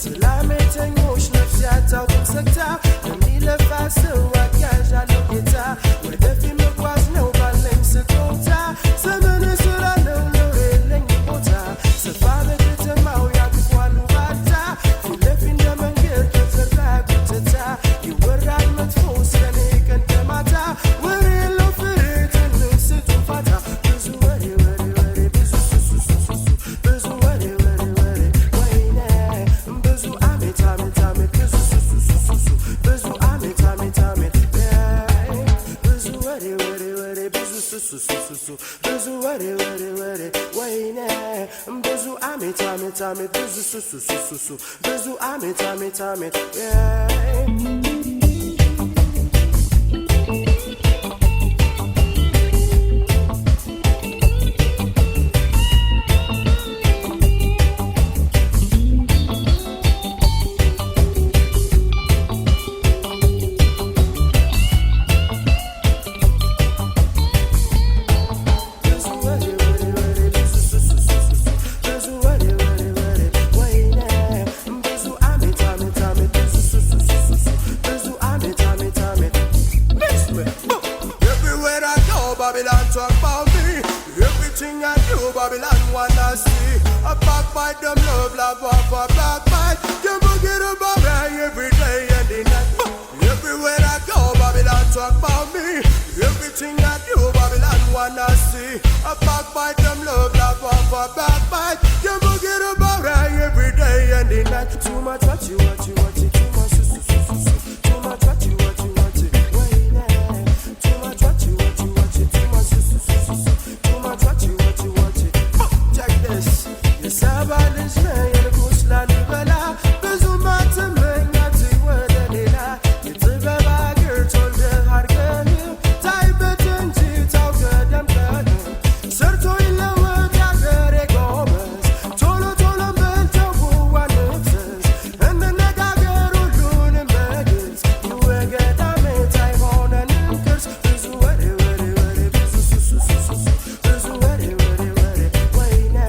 سلامتኞች ነፍስ ያጣው ሰክታ የሚለፋሰው አጋዣለው ጌታ ወደፊት መጓዝ ነው ባለኝ ስጦታ ዘመን ስራለው ለሌለኝ ቦታ ሰፋ በከተማው ያቅፏል ባታ ለፊት እንደመንገድ ከተራ ጉተታ ይወራል መጥፎ ስለኔ ቀን ከማታ ወሬ የለው ፍሬትን ስትፋታ ብዙ ወሬ ወሬ ወሬ ብዙ ብዙ ወሬ ወሬ ወሬ ወይኔ ብዙ አሜት አሜት አሜት ብዙ ብዙ አሜት አሜት አሜት ብዙ ወሬ ወሬ ወሬ ብዙ ብዙ ወሬ ወሬ ወሬ ወይኔ ብዙ አሜት አሜት አሜት ብዙ ብዙ አሜት አሜት አሜት Babylon talk about me. Everything I do, Babylon wanna see. I backbite them love, backbite. You forget about me every day and the night. Everywhere I go, Babylon talk about me. Everything I do, Babylon wanna see. I backbite them love, backbite. You forget about me every day and the night. Too much what you, too much too much what you, too much what you. Sabalins me yelkus la libela bezuma tmenya tiwede lela itbeba gertol de hargen taybet enji tawgedem kan serto ilawat yagere gobes tolo tolo belto buwantes ennegageru lunim begis yuwegeda metay honen kers bezu were were were bezu bezu were were were wayne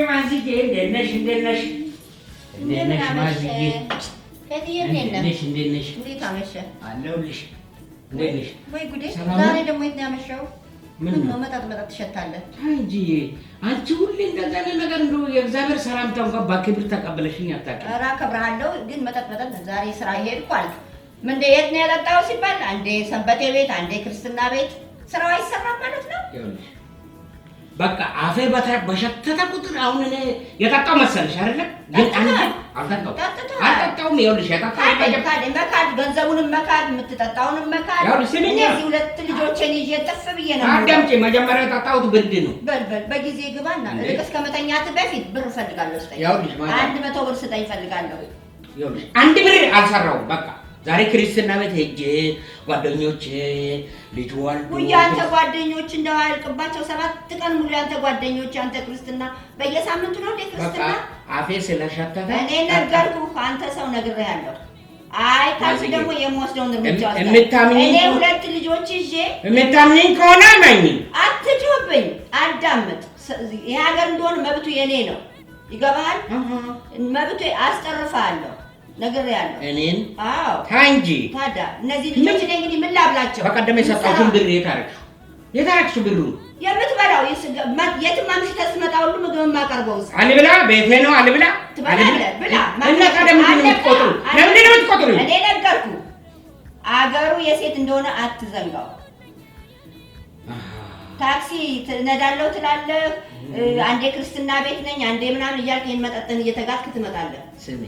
ማዚጌ እንደነሽ እንደነሽ ማዚጌ እንደነሽ እንደነሽ እንዴት አመሸ? አለሁልሽ። እንደነሽ ወይ ጉዴ! ዛሬ ደግሞ የት ነው ያመሸው? ምን ነው መጣጥ ትሸታለህ እንጂ አንቺ ሁሌ እንደዛ ነገር እንደው የእግዚአብሔር ሰላምታ እንኳን በክብር ተቀበለሽኝ አታውቂም። ኧረ አከብርሃለሁ፣ ግን መጣጥ ዛሬ ስራ ሄድኩ አልክ። ምን የት ነው ያጠጣው ሲባል አንዴ ሰንበቴ ቤት አንዴ ክርስትና ቤት ስራው አይሰራም ማለት ነው። ይኸውልሽ በቃ አፌ በሸተተ ቁጥር አሁን እኔ የጠጣው መሰለሽ አይደለ? ግን አንቺ አልጠጣውም። ይኸውልሽ የጠጣው መካድ ገንዘቡንም መካድ የምትጠጣውንም መካድ። ይኸውልሽ ስሚኝ፣ እዚህ ሁለት ልጆችን ይዤ ጥፍ ብዬ ነው። አዳምጪ፣ መጀመሪያ የጠጣሁት ብርድ ነው። በል በጊዜ ግባና ልክ እስከ መተኛት በፊት ብር እፈልጋለሁ። ስጠኝ። ይኸውልሽ 100 ብር ስጠኝ እፈልጋለሁ። ይኸውልሽ 1 ብር አልሰራሁም። በቃ ዛሬ ክርስትና ቤት ሄጄ ጓደኞቼ ልጅ ወልዱ ያንተ ጓደኞች እንደው አያልቅባቸው 7 ቀን ሙሉ ያንተ ጓደኞች አንተ ክርስትና በየሳምንቱ ነው እንደ ክርስትና አፌ ስለሸተተ እኔ ነገርኩህ። አንተ ሰው ነግሬሃለሁ። አይ ታስ ደግሞ የምወስደውን እርምጃ እኔ 2 ልጆች ይዤ የምታምኚኝ ከሆነ ነኝ። አትጮህብኝ፣ አዳምጥ። ይሄ ሀገር እንደሆነ መብቱ የኔ ነው። ይገባሃል? መብቱ አስጠርፋለሁ። ነግሬሃለሁ። እኔን አዎ ታንጂ ታዳ እነዚህ ልጆች እኔ እንግዲህ ምን ላብላቸው? በቀደም የሰጣሁትን ብር የታረክሽው ብሩ የምትበላው የትም አምሽተህ ስትመጣ ሁሉ ምግብ የማቀርበው አልብላ ቤቴ ነው። አልብላ ትበላለህ ብላ እና ታዲያ ምንድን ነው የምትቆጥሩ? ለምንድን ነው የምትቆጥሩ? እኔ ነገርኩህ፣ አገሩ የሴት እንደሆነ አትዘንጋው። ታክሲ ትነዳለሁ ትላለህ፣ አንዴ ክርስትና ቤት ነኝ አንዴ ምናምን እያልክ ይሄን መጠጥን እየተጋጥክ ትመጣለህ። ስሚ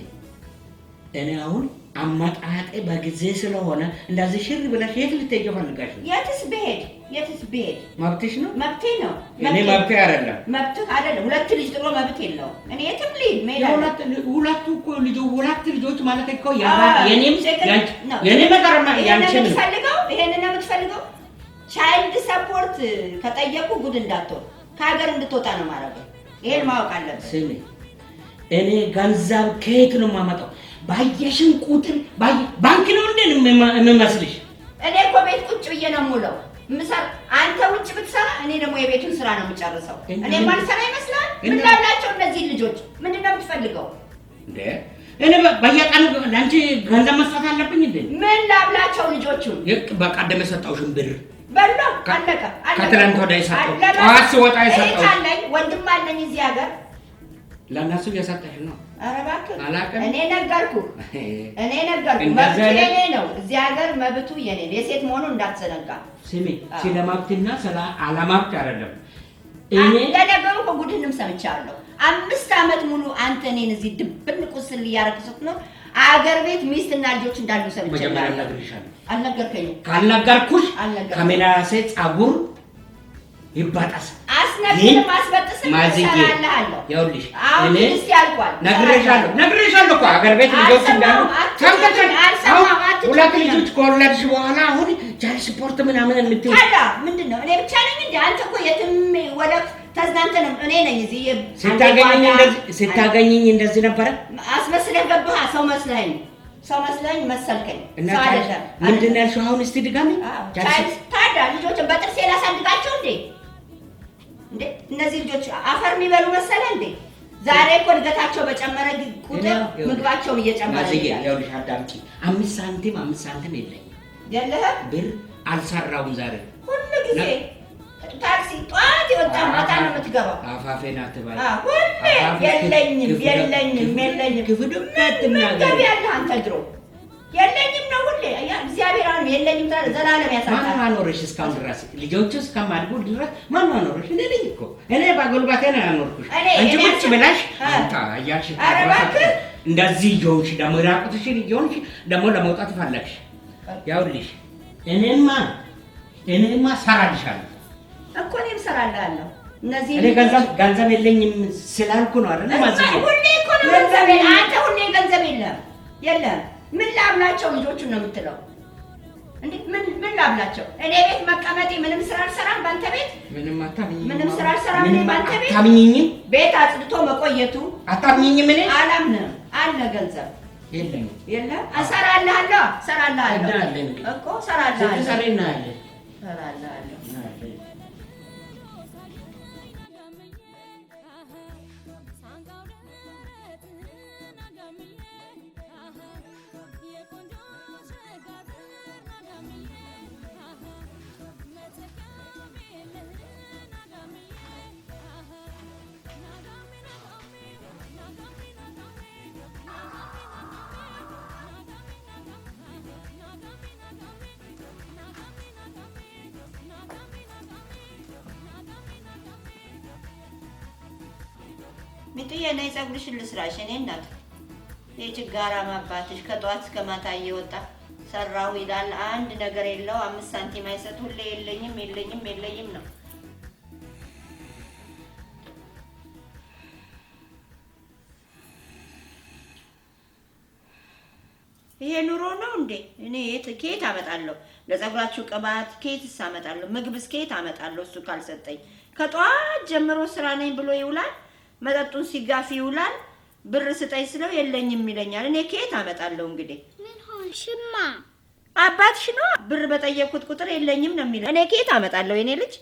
እኔ አሁን አማጣጤ በጊዜ ስለሆነ እንደዚህ ሽር ብለሽ የት ልትሄጂ ፈልጋሽ ነው? የትስ ብሄድ መብትሽ ነው። መብቴ ነው። እኔ መብቴ አይደለም። መብትህ አይደለም። ሁለት ልጅ ጥሎ መብት የለውም። እኔ የትም ልሂድ ሜዳ ሁለት ልጆች ማለት እኮ የኔም ነገርማ ያንቺን ነው። ይሄንን ነው የምትፈልገው? ቻይልድ ሰፖርት ከጠየቁ ጉድ እንዳትሆን ከሀገር እንድትወጣ ነው ማረገው። ይሄን ማወቅ አለበት። ስሚ እኔ ገንዘብ ከየት ነው የማመጣው? ባየሽን ቁጥር ባንክ ነው እንዴ የምመስልሽ? እኔ እኮ ቤት ቁጭ ብዬ ነው የምውለው። አንተ ውጭ ብትሰራ እኔ ደግሞ የቤቱን ስራ ነው የምጨርሰው። እኔ ማልሰራ ይመስላል? ምን ላብላቸው እነዚህ ልጆች? ምንድን ነው የምትፈልገው እንዴ? እኔ በየቀኑ ለአንቺ ገንዘብ መስጠት አለብኝ እንዴ? ምን ላብላቸው ልጆቹን? በቀደም የሰጠሁሽን ብር በላ አለቀ። ከትላንት ወዲያ የሰጠሁት ጠዋት ስወጣ የሰጠሁት አለኝ። ወንድም አለኝ እዚህ ሀገር ለእነሱ እየሰጠሽ ነው። ኧረ እባክህ አላውቅም። እኔ ነገርኩህ መብቱ የኔ ነው። እዚህ ሀገር መብቱ የኔ ነው። የሴት መሆኑን እንዳትዘነጋ። ስሚ ስለ መብትና ስለ አለመብት አይደለም። እንደነገሩ እኮ ጉድንም ሰምቻለሁ። 5 ዓመት ሙሉ አንተ እኔን እዚህ ድብን ቁስል እያደረግህ ስትኖር አገር ቤት ሚስትና ልጆች እንዳሉ ሰምቻለሁ። አልነገርከኝም። ካልነገርኩሽ ከምላሴ ፀጉር ይባጣስ አስነግርም አስበጥስም ይሰራልሃለሁ። ይኸውልሽ እኔ ያልቋል ነግሬሻለሁ እኮ አገር ቤት ልጆች እንዳሉ ሰምተሻል። ሁለት ልጆች ከወለድሽ በኋላ አሁን ቻይልድ ስፖርት ምናምን የምትይው ታዲያ ምንድን ነው? እኔ ብቻ ነኝ እንደ አንተ እኮ የትም ወለድ ተዝናንተህ ነው። እኔ ነኝ እዚህ ስታገኘኝ እንደዚህ ነበረ አስመስለህ ገባህ። ሰው መስለኸኝ መሰልከኝ። ምንድን ነው ያልሽው? አሁን እስቲ ድጋሚ ታዲያ ልጆችን በጥርሴ ላሳድጋቸው እንዴ? እነዚህ ልጆች አፈር የሚበሉ መሰለህ እንዴ? ዛሬ እኮ እድገታቸው በጨመረ ቁጥር ምግባቸውን እየጨመረ ይኸውልሽ አዳምጪ። 5 ሳንቲም የለኝም። ብር አልሰራውም ዛሬ ሁሉ ጊዜ ታክሲ ጠዋት የወጣ ማታ ነው የምትገባው። አፋፌን አትበል። ሁሌ የለኝም ገቢ ያለህ አንተ ድሮ የለኝም ነው ሁሌ። እግዚአብሔር አሁን የለኝም ዘላለም ያሳጣል። ማን አኖረሽ እስካሁን ድረስ? ልጆቹ እስከማድጉ ድረስ ማን አኖረሽ? እኔ ነኝ እኮ። እኔ በጉልበቴ ነው ያኖርኩሽ። አንቺ ቁጭ ብለሽ አንተ አያልሽ እንደዚህ እየሆንሽ ደግሞ ራቁትሽን እየሆንሽ ደግሞ ለመውጣት ፈለግሽ። ያውልሽ እኔማ ሰራልሻለሁ እኮ እኔም እሰራልሃለሁ። እነዚህ እኔ ገንዘብ የለኝም ስላልኩ ነው አይደል? ሁሌ እኮ ነው ገንዘብ የለም። አንተ ሁሌ ገንዘብ የለም። ምን ላብላቸው ልጆቹን ነው የምትለው እንዴ? ምን ላብላቸው? እኔ ቤት መቀመጤ ምንም ስራ አልሰራም። ባንተ ቤት ምንም ስራ አልሰራም። እኔ ባንተ ቤት አታምኚኝም? ቤት አጽድቶ መቆየቱ አታምኚኝም? እኔ አላምንም። አለ ገንዘብ የለም። እሰራልሃለሁ እኮ እሰራልሃለሁ። ሚጥዬ ነይ ፀጉርሽን ልስራሽ። እኔ እናት የችጋራ ማባትሽ ከጧት እስከ ማታ እየወጣ ሰራው ይላል። አንድ ነገር የለው። 5 ሳንቲም አይሰጥ። ሁሌ የለኝም ነው። ይሄ ኑሮ ነው እንዴ? እኔ ከየት አመጣለሁ? ለፀጉራችሁ ቅባት ከየትስ አመጣለሁ? ምግብስ ከየት አመጣለሁ? እሱ ካልሰጠኝ ከጧት ጀምሮ ስራ ነኝ ብሎ ይውላል። መጠጡን ሲጋፍ ይውላል። ብር ስጠኝ ስለው የለኝም ይለኛል። እኔ ከየት አመጣለሁ? እንግዲህ ምን ሆንሽማ? አባትሽ ነው ብር በጠየቅኩት ቁጥር የለኝም ነው የሚለው። እኔ ከየት አመጣለሁ? የኔ ልጅ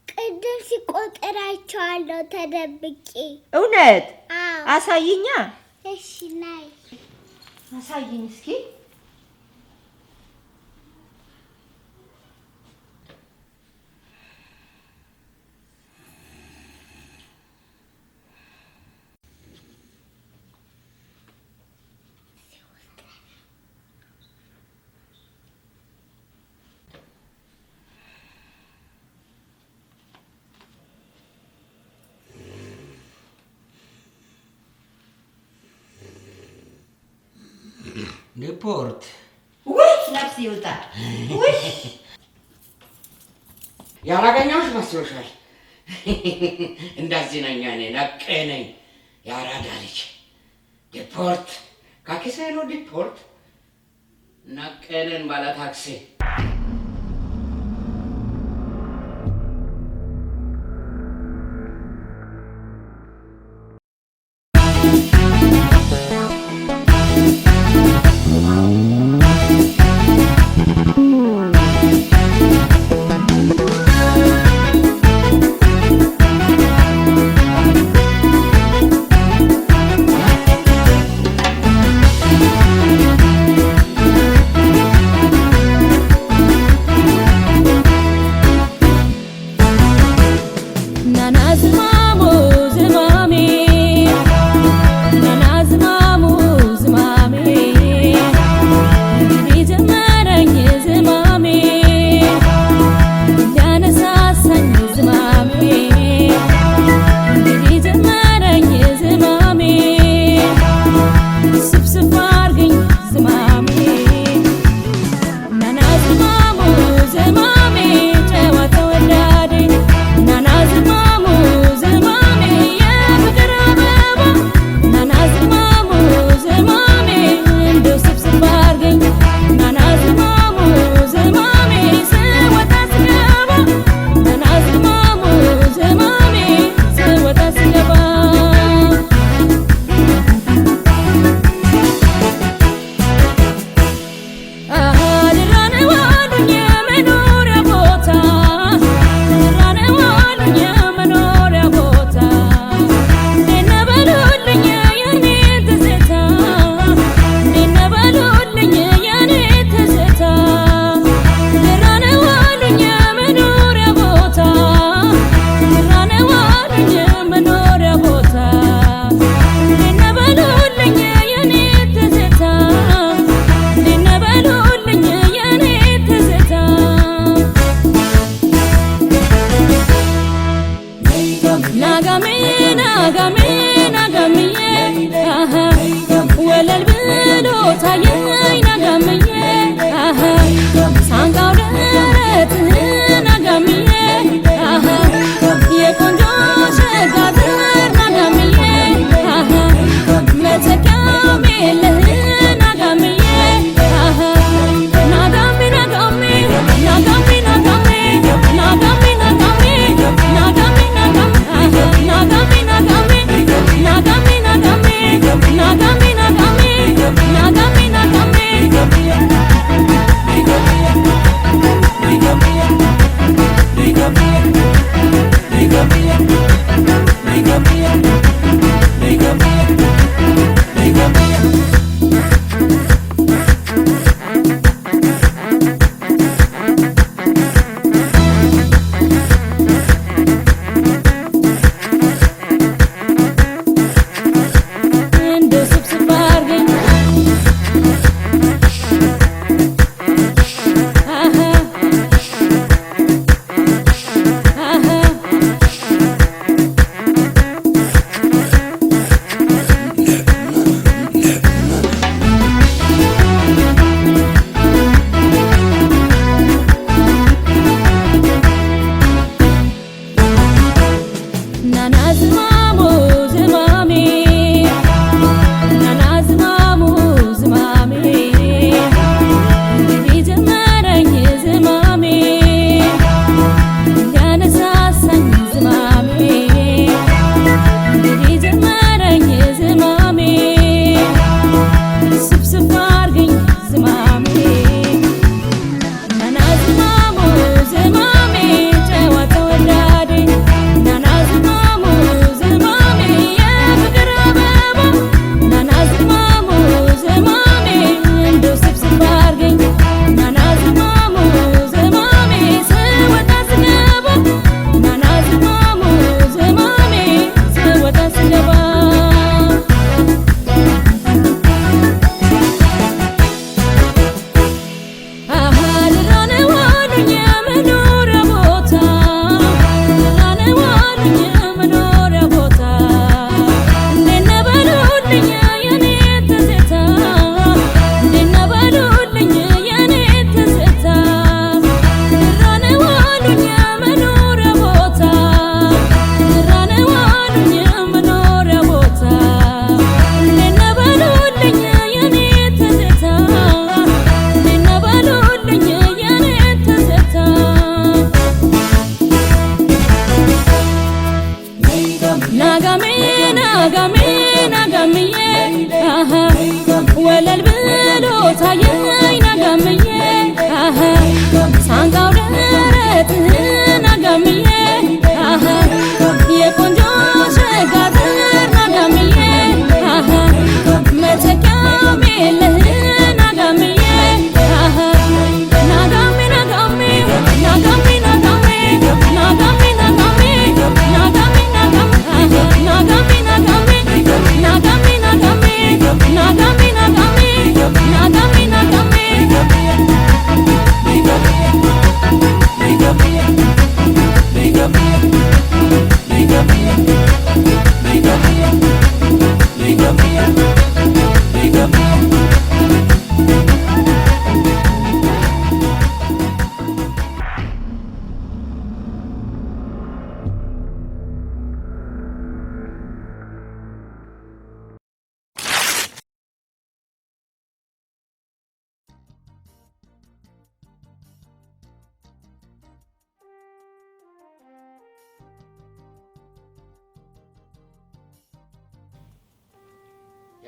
ቅድም ሲቆጥራቸዋለሁ ተደብቄ። እውነት? አዎ። አሳይኛ። እሺ ነይ አሳይኝ እስኪ። ሪፖርት ውይ ነፍስ ይውጣ። ውይ ያላገኘሁሽ መስሎሻል? እንደዚህ ነኝ እኔ ነቄ ነኝ። የአራዳ ልጅ ዲፖርት ካኪሳ ነው ዲፖርት ነቄ ነን ባለ ታክሲ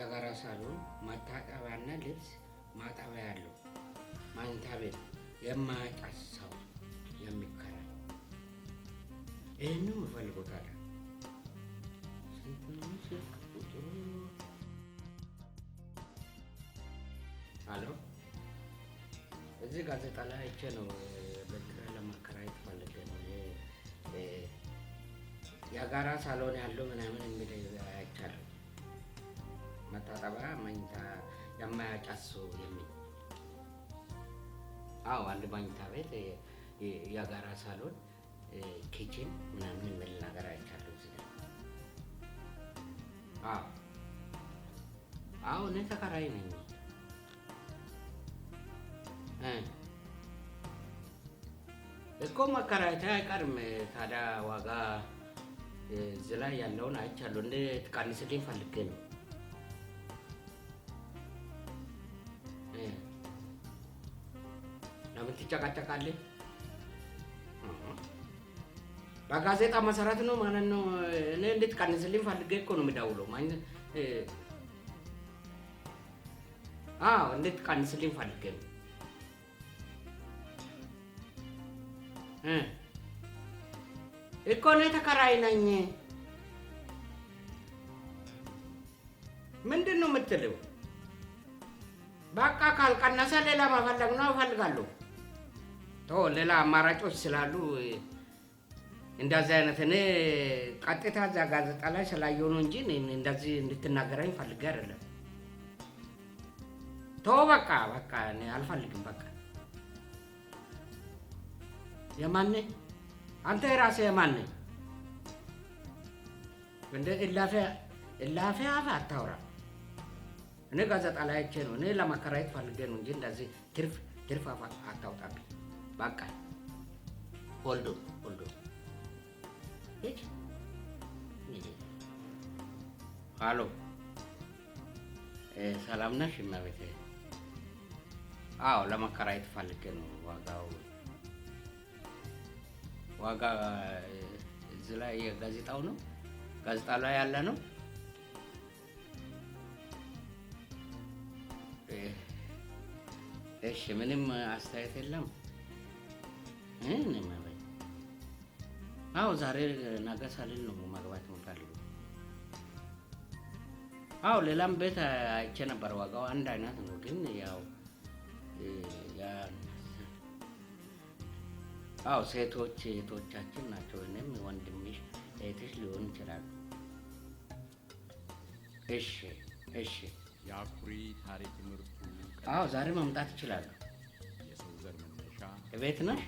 የጋራ ሳሎን መታጠቢያና ልብስ ማጠቢያ ያለው መኝታ ቤት የማያጨስ ሰው የሚከራይ ይህንም እፈልጎታል። አሎ እዚህ ጋዜጣ ላይ አይቼ ነው በኪራይ ለማከራየት ፈልጌ ነው። የጋራ ሳሎን ያለው ምናምን የሚል አይቻለሁ። መታጠቢያ መኝታ የማያጨስ ሰው የሚል አዎ፣ አንድ መኝታ ቤት የጋራ ሳሎን ኪችን ምናምን የሚል ነገር አይቻለሁ እዚህ ጋር። አዎ አዎ፣ እኔ ተከራይ ነኝ። እኮ መከራየት አይቀርም። ታዲያ ዋጋ እዚህ ላይ ያለውን አይቻለሁ። እንድትቀንስልኝ ፈልጌ ነው። ለምን ትጨቃጨቃለህ? በጋዜጣ መሰረት ነው ማለት ነው። እኔ እንድትቀንስልኝ ፈልጌ እኮ ነው የምደውለው። አዎ እንድትቀንስልኝ ፈልጌ ነው። እኮ እኔ ተከራይ ነኝ። ምንድን ነው የምትለው? በቃ ካልቀነሰ ሌላ መፈለግ ነው እፈልጋለሁ። ሌላ አማራጮች ስላሉ እንደዚህ አይነት እኔ ቀጥታ እዛ ጋዜጣ ላይ ስላየሁ ነው እንጂ እንደዚህ እንድትናገረኝ ፈልጌ አይደለም። በቃ እኔ አልፈልግም። በቃ የማን አንተ የራስህ የማን እንደ እላፊ አፍ አታውራ። እኔ ጋዜጣ ላይ አይቼ ነው። እኔ ለማከራየት ፈልጌ ነው እንጂ እንደዚህ ትርፍ አፍ አታውጣብኝ። በቃ ሆልዶ ሃሎ፣ ሰላም ነሽ እመቤቴ? አዎ ለማከራየት ፈልጌ ነው። ዋጋ እዚህ ላይ የጋዜጣው ነው፣ ጋዜጣ ላይ ያለ ነው። እሺ ምንም አስተያየት የለም። አዎ ዛሬ ነገ ሳልል ነው መግባት የምፈልገው። አዎ ሌላም ቤት አይቼ ነበር። ዋጋው አንድ አይነት ነው፣ ግን ያው አዎ ሴቶች እህቶቻችን ናቸው። እኔም ወንድምሽ እህትሽ ሊሆን ይችላል። እሺ የአኩሪ ታሪክ ምርቱ አዎ ዛሬ መምጣት ይችላሉ። የሰው ዘር መነሻ ቤት ነሽ?